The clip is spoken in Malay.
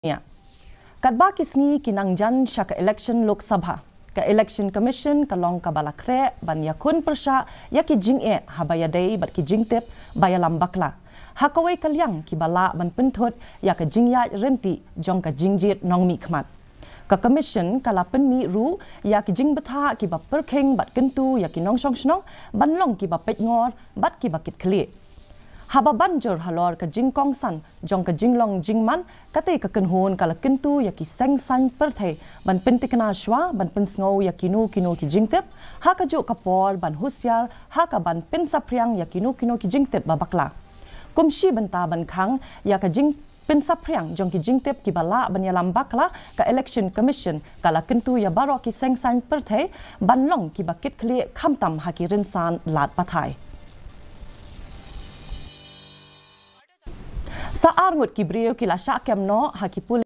Ya. Kadba kisni kinangjan syaka election Lok Sabha. Ka election commission kalong kabala kre ban yakun persya yaki jing'e habayadei bat ki jingtep bayalam bakla. Hakawai kalyang ki bala ban pentut ya ka jingya renti jong ka jingjit nong mi khmat. Ka commission kala penmi ru ya ki jing betha ki ba perkheng bat kentu ya ki nong song snong ban long ki ba pet ngor bat ki bakit kli. Haba banjur halor ka jing kong san jong ka jinglong jingman kate ka kenhon kala kentu ya ki seng san perthai ban pentikna shwa ban pensngau ya kinu ki jingtep ha ka jo kapor ban husyar ha ka ban pensapriang ya kinu ki jingtep babakla kumshi banta ban khang ya ka jing pensapriang jong ki jingtep ki bala ban yalam bakla ka election commission kala kentu ya baro ki seng san perthai ban long ki bakit kli khamtam ha ki rinsan lat pathai. Saar ngut ki brio ki la syak kem no ha ki